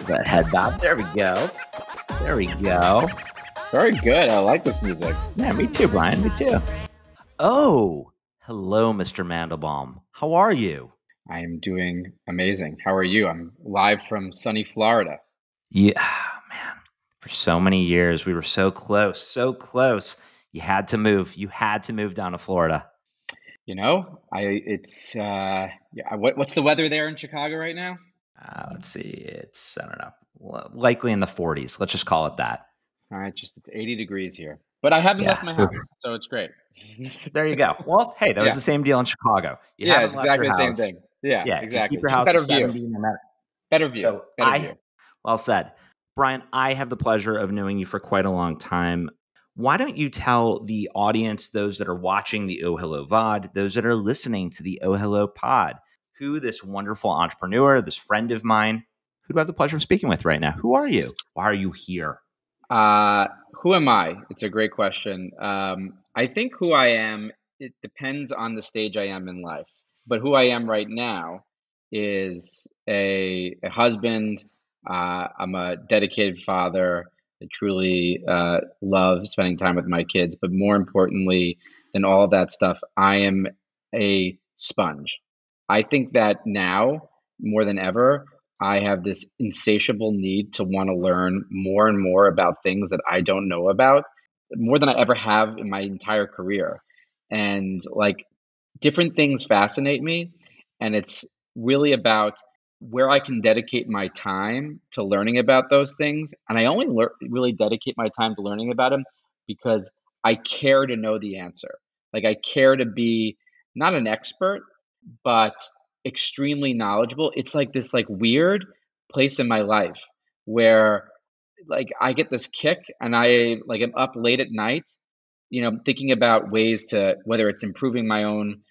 That head bob. There we go. There we go. Very good. I like this music. Yeah, me too, Brian. Me too. Oh, hello, Mr. Mandelbaum. How are you? I am doing amazing. How are you? I'm live from sunny Florida. Yeah, man. For so many years, we were so close, so close. You had to move. You had to move down to Florida. You know, what's the weather there in Chicago right now? Let's see. It's, I don't know, likely in the 40s. Let's just call it that. All right, it's 80 degrees here, but I haven't left my house, so it's great. There you go. Well, hey, that was the same deal in Chicago. You haven't it's left exactly your the house. same thing. Yeah, Yeah, exactly. If you keep your house better at view. 70, no matter. Better view. So better view. Well said. Brian, I have the pleasure of knowing you for quite a long time. Why don't you tell the audience, those that are watching the OhHello VOD, those that are listening to the OhHello pod, who this wonderful entrepreneur, this friend of mine, who do I have the pleasure of speaking with right now? Who are you? Why are you here? Who am I? It's a great question. I think who I am, it depends on the stage I am in life. But who I am right now is a husband. I'm a dedicated father. I truly love spending time with my kids. But more importantly than all of that stuff, I am a sponge. I think that now, more than ever, I have this insatiable need to want to learn more and more about things that I don't know about, more than I ever have in my entire career. And like different things fascinate me. And it's really about where I can dedicate my time to learning about those things. And I only really dedicate my time to learning about them because I care to know the answer. Like I care to be not an expert, but extremely knowledgeable. It's like this like weird place in my life where like I get this kick and I like am up late at night, thinking about ways to whether it's improving my own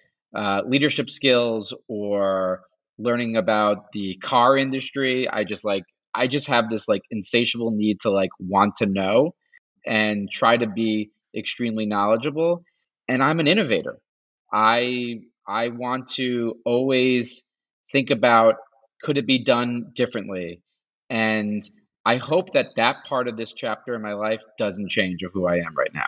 leadership skills or learning about the car industry. I just have this like insatiable need to like want to know and try to be extremely knowledgeable. And I'm an innovator. I want to always think about could it be done differently? And I hope that that part of this chapter in my life doesn't change of who I am right now.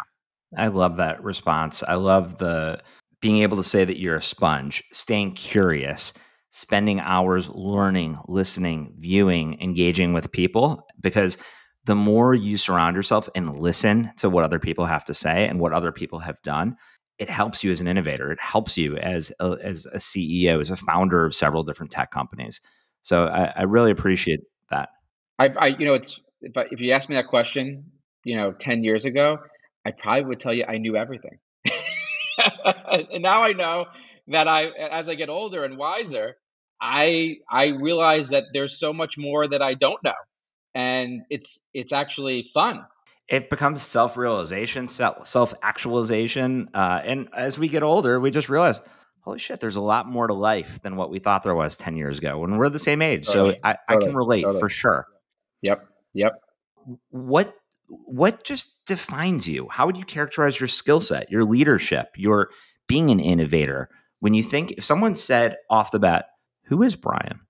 I love that response. I love the being able to say that you're a sponge, staying curious, spending hours learning, listening, viewing, engaging with people, because the more you surround yourself and listen to what other people have to say and what other people have done, it helps you as an innovator. It helps you as a CEO, as a founder of several different tech companies. So I really appreciate that. It's if you asked me that question, 10 years ago, I probably would tell you I knew everything. And now I know that as I get older and wiser, I realize that there's so much more that I don't know, and it's actually fun. It becomes self-realization, self-actualization. And as we get older, we just realize, holy shit, there's a lot more to life than what we thought there was 10 years ago when we're the same age. Totally, So I can relate for sure. Yep. What just defines you? How would you characterize your skill set, your leadership, your being an innovator? When you think, if someone said off the bat, who is Brian?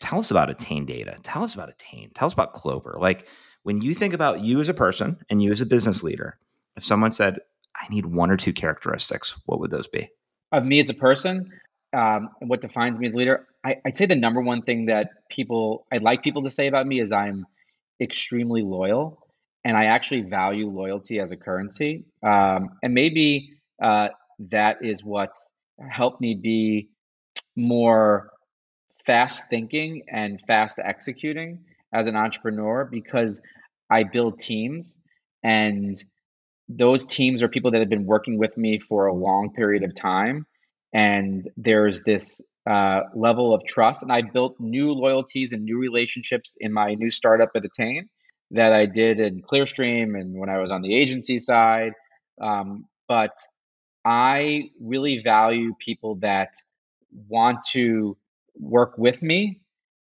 Tell us about Attain data. Tell us about Attain. Tell us about Clover. Like when you think about you as a person and you as a business leader, if someone said, I need one or two characteristics, what would those be? Of me as a person, and what defines me as a leader, I'd say the number one thing that I'd like people to say about me is I'm extremely loyal, and I actually value loyalty as a currency. And maybe that is what's helped me be more fast thinking and fast executing as an entrepreneur because I build teams, and those teams are people that have been working with me for a long period of time. And there's this level of trust. And I built new loyalties and new relationships in my new startup at Attain that I did in Clearstream and when I was on the agency side. But I really value people that want to work with me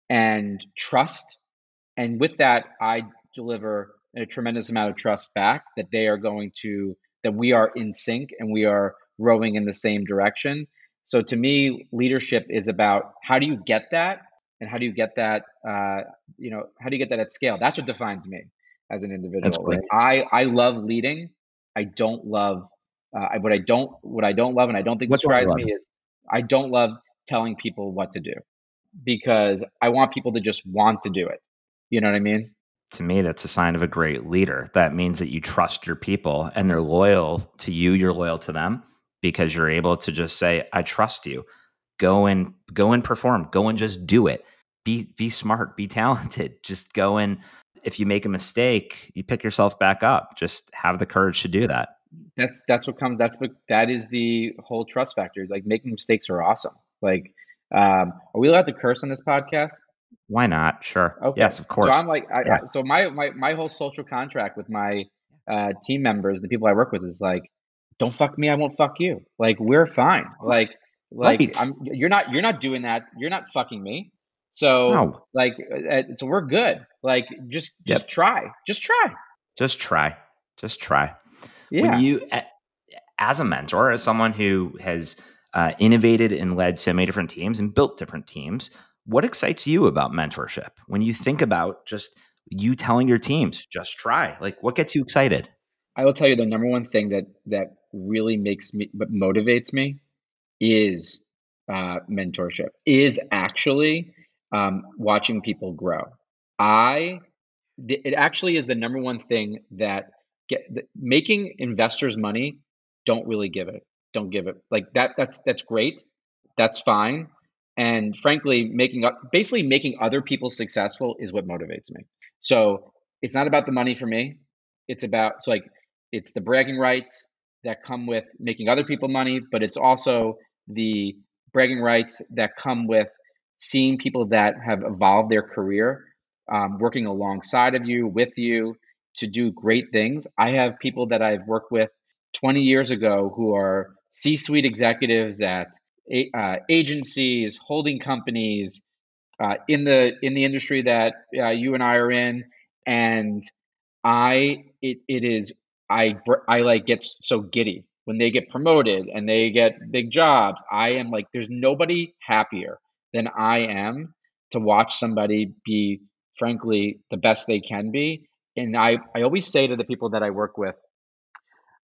and trust. And with that, I deliver a tremendous amount of trust back that we are in sync and we are rowing in the same direction. So to me, leadership is about how do you get that, and how do you get that, how do you get that at scale? That's what defines me as an That's individual. Like great. I love leading. I don't love what I don't love, and I don't think What don't you describes love? me is I don't love telling people what to do because I want people to just want to do it. You know what I mean? To me, that's a sign of a great leader. That means that you trust your people and they're loyal to you. You're loyal to them because you're able to just say, I trust you. Go and perform. Go and just do it. Be smart, be talented. Just go and if you make a mistake, you pick yourself back up. Just have the courage to do that. That is the whole trust factor. Like making mistakes are awesome. Like, are we allowed to curse on this podcast? Why not? Sure. Okay. Yes, of So course. I'm like, Yeah. so my whole social contract with my team members, the people I work with, is like, don't fuck me, I won't fuck you. Like we're fine. Right. You're not doing that. You're not fucking me. So No. so we're good. Like just Yep. try, just try. Just try. Just try. When Yeah. you as a mentor, as someone who has innovated and led so many different teams and built different teams, what excites you about mentorship? When you think about just you telling your teams, just try, like what gets you excited? I will tell you the number one thing that really makes me, but motivates me, is mentorship. Is actually watching people grow. I it actually is the number one thing that making investors money. Don't really give it. Don't give it like that. That's great. That's fine. And frankly, basically making other people successful is what motivates me. So it's not about the money for me. It's about it's the bragging rights that come with making other people money, but it's also the bragging rights that come with seeing people that have evolved their career, working alongside of you, with you, to do great things. I have people that I've worked with 20 years ago who are C-suite executives at agencies, holding companies, in the industry that you and I are in, and it is I like get so giddy when they get promoted and they get big jobs. I am like, there's nobody happier than I am to watch somebody be, frankly, the best they can be. And I always say to the people that I work with,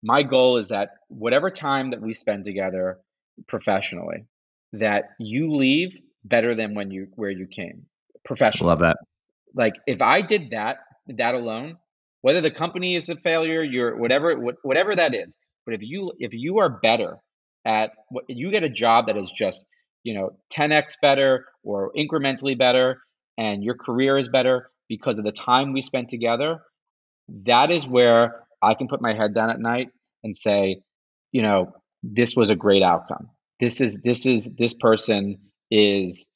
my goal is that whatever time that we spend together professionally, that you leave better than where you came Love professionally. that. Like if I did that alone, whether the company is a failure, you're whatever that is, but if you are better at what you get, a job that is just 10x better or incrementally better, and your career is better because of the time we spent together, that is where I can put my head down at night and say, this was a great outcome. This person is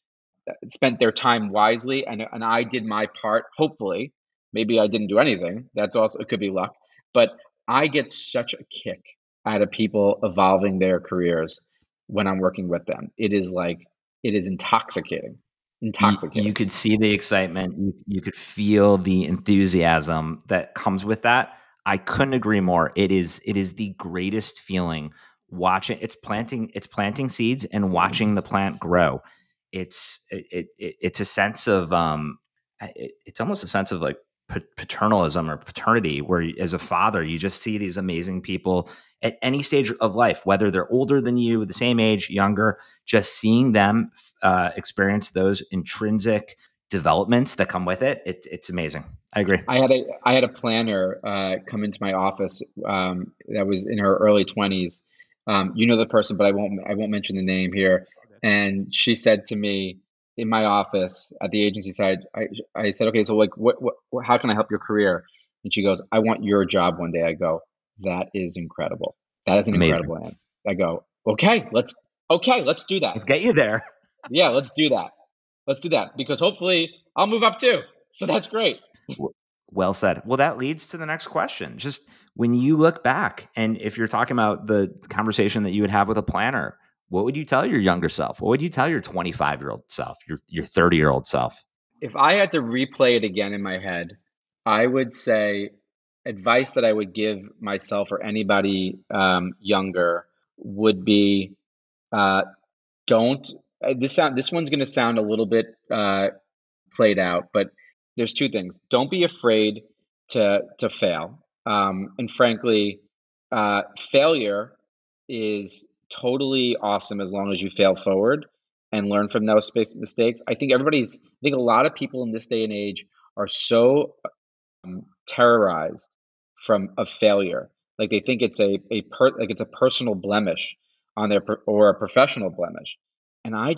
spent their time wisely, and I did my part. Hopefully, maybe I didn't do anything. That's also, it could be luck, but I get such a kick out of people evolving their careers when I'm working with them. It is intoxicating, You intoxicating. could see the excitement. You could feel the enthusiasm that comes with that. I couldn't agree more. It is the greatest feeling watching. It's planting seeds and watching the plant grow. It's a sense of it's almost a sense of like paternalism or paternity, where as a father you just see these amazing people at any stage of life, whether they're older than you, the same age, younger, just seeing them experience those intrinsic developments that come with it. It's amazing. I agree. I had a planner come into my office, that was in her early 20s. You know the person, but I won't mention the name here. And she said to me in my office at the agency side, I said, okay, so like how can I help your career? And she goes, I want your job one day. I go, that is incredible. That is an Amazing. incredible answer. I go, okay, let's do that. Let's get you there. Yeah, let's do that. Let's do that because hopefully I'll move up too. So that's great. Well said. Well, that leads to the next question. Just when you look back, and if you're talking about the conversation that you would have with a planner, what would you tell your younger self? What would you tell your 25-year-old self, your 30-year-old self? If I had to replay it again in my head, I would say advice that I would give myself or anybody younger would be, don't this one's going to sound a little bit played out, but there's two things. Don't be afraid to fail. And frankly, failure is totally awesome as long as you fail forward and learn from those mistakes. I think a lot of people in this day and age are so terrorized of failure. Like they think it's like it's a personal blemish on or a professional blemish. And I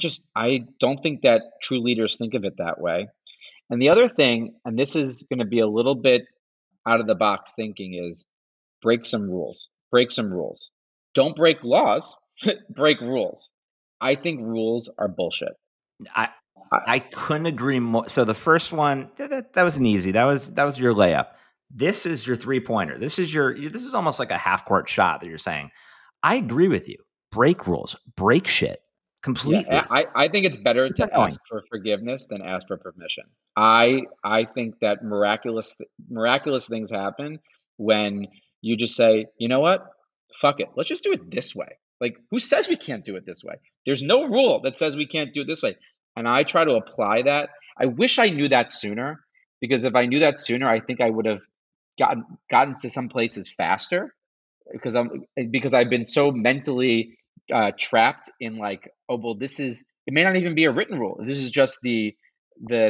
don't think that true leaders think of it that way. And the other thing, and this is going to be a little bit out of the box thinking, is break some rules. Break some rules. Don't break laws, break rules. I think rules are bullshit. I I, I couldn't agree more. So the first one, that was an easy. That was your layup. This is your 3-pointer. This is almost like a half court shot that you're saying. I agree with you. Break rules, break shit yeah, completely. I think it's better Keep that to going. ask for forgiveness than ask for permission. I think that miraculous things happen when you just say, you know what, fuck it, let's just do it this way. Like, who says we can't do it this way? There's no rule that says we can't do it this way. And I try to apply that. I wish I knew that sooner, because if I knew that sooner, I think I would have gotten to some places faster, because I've been so mentally trapped in like, oh well, this is it may not even be a written rule. This is just the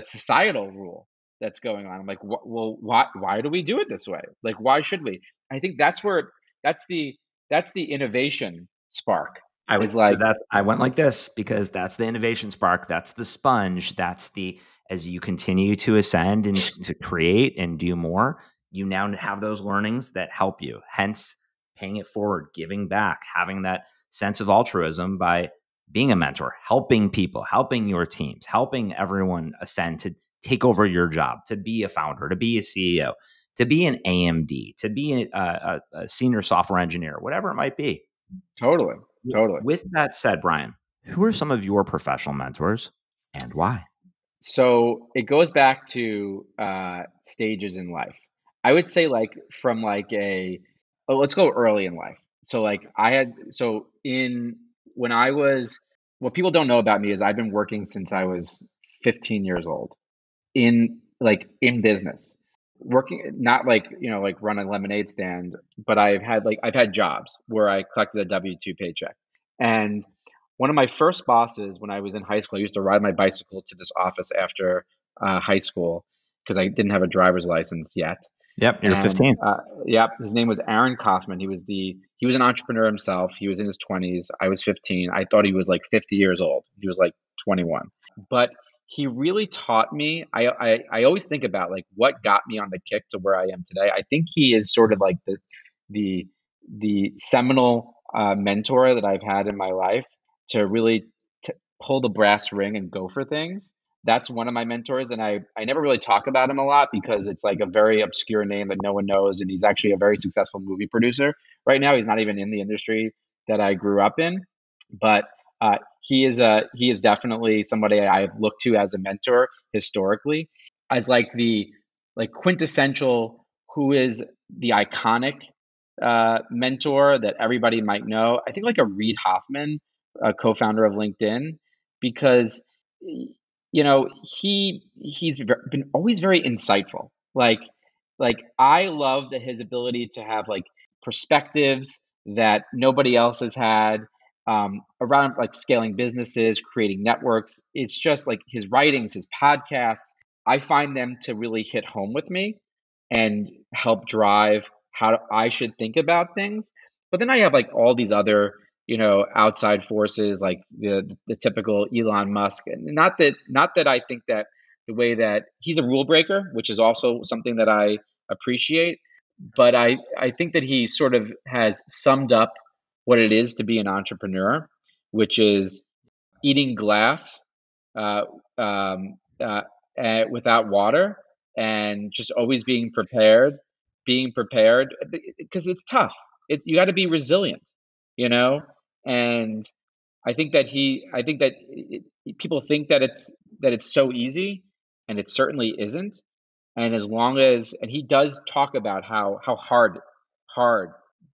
societal rule that's going on. I'm like, well, why do we do it this way? Like, why should we? I think that's the that's the innovation spark. Is like, I went like this because that's the innovation spark. That's the sponge. That's the as you continue to ascend and to create and do more, you now have those learnings that help you. Hence, paying it forward, giving back, having that sense of altruism by being a mentor, helping people, helping your teams, helping everyone ascend to take over your job, to be a founder, to be a CEO, to be an AMD, to be a senior software engineer, whatever it might be. totally, totally. With that said, Brian, who are some of your professional mentors and why? So it goes back to stages in life. I would say like from like let's go early in life. So like in when I was what people don't know about me is I've been working since I was 15 years old in business. Working not like, like run a lemonade stand, but I've had jobs where I collected a W-2 paycheck. And one of my first bosses when I was in high school, I used to ride my bicycle to this office after high school because I didn't have a driver's license yet. Yep, you're And 15. yeah, his name was Aaron Kaufman. He was an entrepreneur himself. He was in his 20s. I was 15. I thought he was like 50 years old. He was like 21. But he really taught me. I always think about like what got me on the kick to where I am today. I think he is sort of like the the seminal mentor that I've had in my life to really pull the brass ring and go for things. That's one of my mentors, and I never really talk about him a lot because it's like a very obscure name that no one knows, and he's actually a very successful movie producer right now. He's not even in the industry that I grew up in, but he is definitely somebody I've looked to as a mentor historically, as like the like quintessential who is the iconic mentor that everybody might know. I think like a Reid Hoffman, a co-founder of LinkedIn, because he's been always very insightful. Like I love that his ability to have like perspectives that nobody else has had around like scaling businesses, creating networks. It's just like his writings, his podcasts. I find them to really hit home with me and help drive how I should think about things. But then I have like all these other, outside forces like the typical Elon Musk. And not that I think that the way that he's a rule breaker, which is also something that I appreciate, but I think that he sort of has summed up what it is to be an entrepreneur, which is eating glass uh, uh, without water, and just always being prepared because it's tough. You got to be resilient, you know. And I think that people think that it's so easy, and it certainly isn't. And as long as, and he does talk about how hard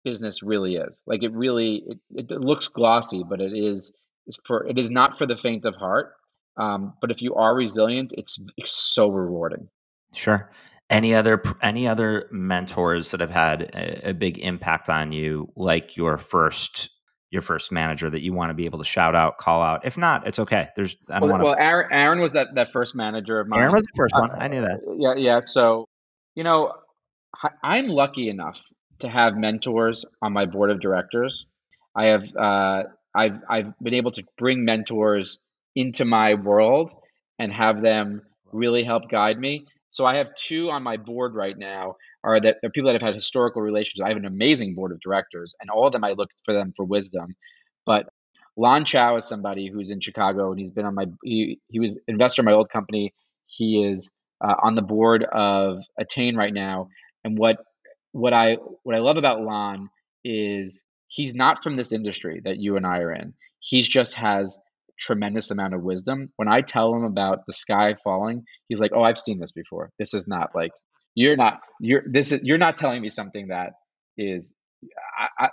business really is. Like it really, it looks glossy, but it is. it is not for the faint of heart. But if you are resilient, it's so rewarding. Sure. Any other mentors that have had a big impact on you, like your first manager that you want to be able to shout out, call out? If not, it's okay. I don't want to. Well, Aaron was that first manager of Aaron mine. was the first one. I knew that. Yeah, yeah. So, you know, I'm lucky enough to have mentors on my board of directors. I have I've been able to bring mentors into my world and have them really help guide me. So I have two on my board right now are that they're people that have had historical relations. I have an amazing board of directors, and all of them I look for them for wisdom. But Lon Chow is somebody who's in Chicago, and he's been on he was investor in my old company. He is on the board of Attain right now. And what I love about Lon is he's not from this industry that you and I are in. He's just has tremendous amount of wisdom. When I tell him about the sky falling, he's like, "Oh, I've seen this before. This is not like you're not telling me something that is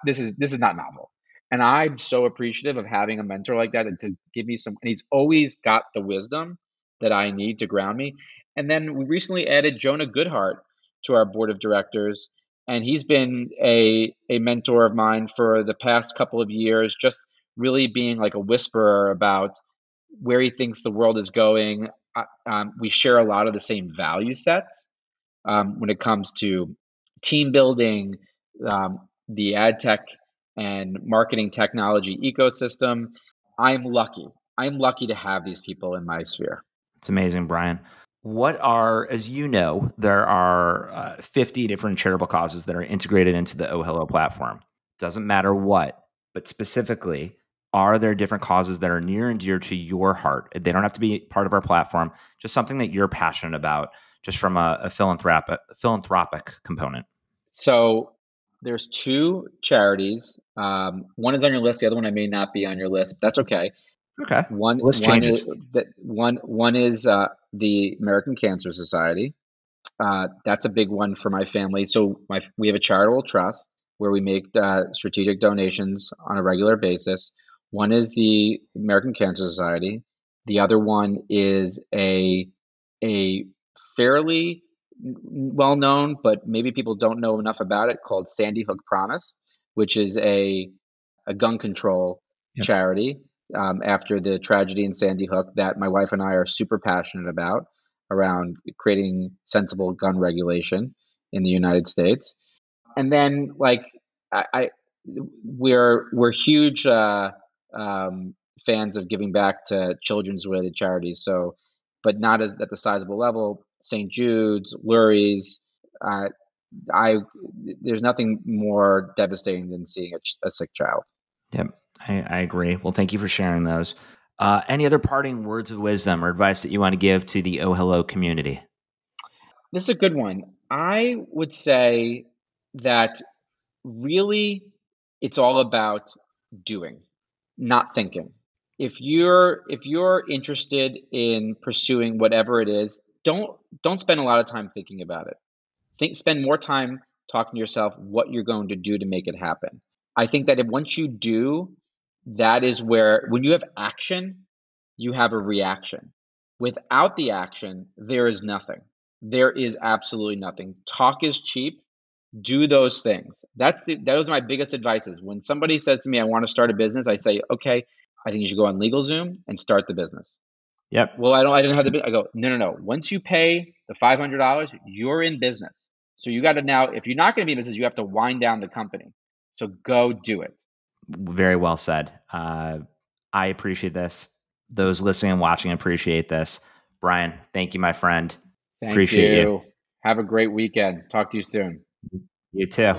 this is not novel." And I'm so appreciative of having a mentor like that and to give me some. And he's always got the wisdom that I need to ground me. And then we recently added Jonah Goodhart to our board of directors, and he's been a mentor of mine for the past couple of years, just really being like a whisperer about where he thinks the world is going. We share a lot of the same value sets when it comes to team building, the ad tech and marketing technology ecosystem. I'm lucky. I'm lucky to have these people in my sphere. It's amazing, Brian. As you know, there are 50 different charitable causes that are integrated into the OhHello platform. Doesn't matter what, but specifically, are there different causes that are near and dear to your heart? They don't have to be part of our platform, just something that you're passionate about, just from a philanthropic component. So there's two charities. One is on your list. The other one I may not be on your list. But that's okay. Okay. One List one is changes. one is the American Cancer Society. That's a big one for my family. So we have a charitable trust where we make strategic donations on a regular basis. One is the American Cancer Society. The other one is a fairly well known, but maybe people don't know enough about it, called Sandy Hook Promise, which is a gun control Yep. charity after the tragedy in Sandy Hook that my wife and I are super passionate about around creating sensible gun regulation in the United States. And then like I we're huge fans of giving back to children's related charities. So, but not as at the sizable level. St. Jude's, Lurie's. Uh, I There's nothing more devastating than seeing a sick child. Yep. I agree. Well, thank you for sharing those. Any other parting words of wisdom or advice that you want to give to the OhHello community? This is a good one. I would say that really it's all about doing, not thinking. If you're interested in pursuing whatever it is, don't spend a lot of time thinking about it. Spend more time talking to yourself what you're going to do to make it happen. I think that if once you do, that is where when you have action, you have a reaction. Without the action, there is nothing. There is absolutely nothing. Talk is cheap. Do those things. Those are my biggest advices. When somebody says to me, I want to start a business, I say, okay, I think you should go on LegalZoom and start the business. Yep. Well, I didn't have the, I go, no, no, no. Once you pay the $500, you're in business. So you got to now, if you're not going to be in business, you have to wind down the company. So go do it. Very well said. I appreciate this. Those listening and watching appreciate this. Brian, thank you, my friend. Thank Appreciate you. you. Have a great weekend. Talk to you soon. You too.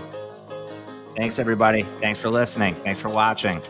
Thanks, everybody. Thanks for listening. Thanks for watching.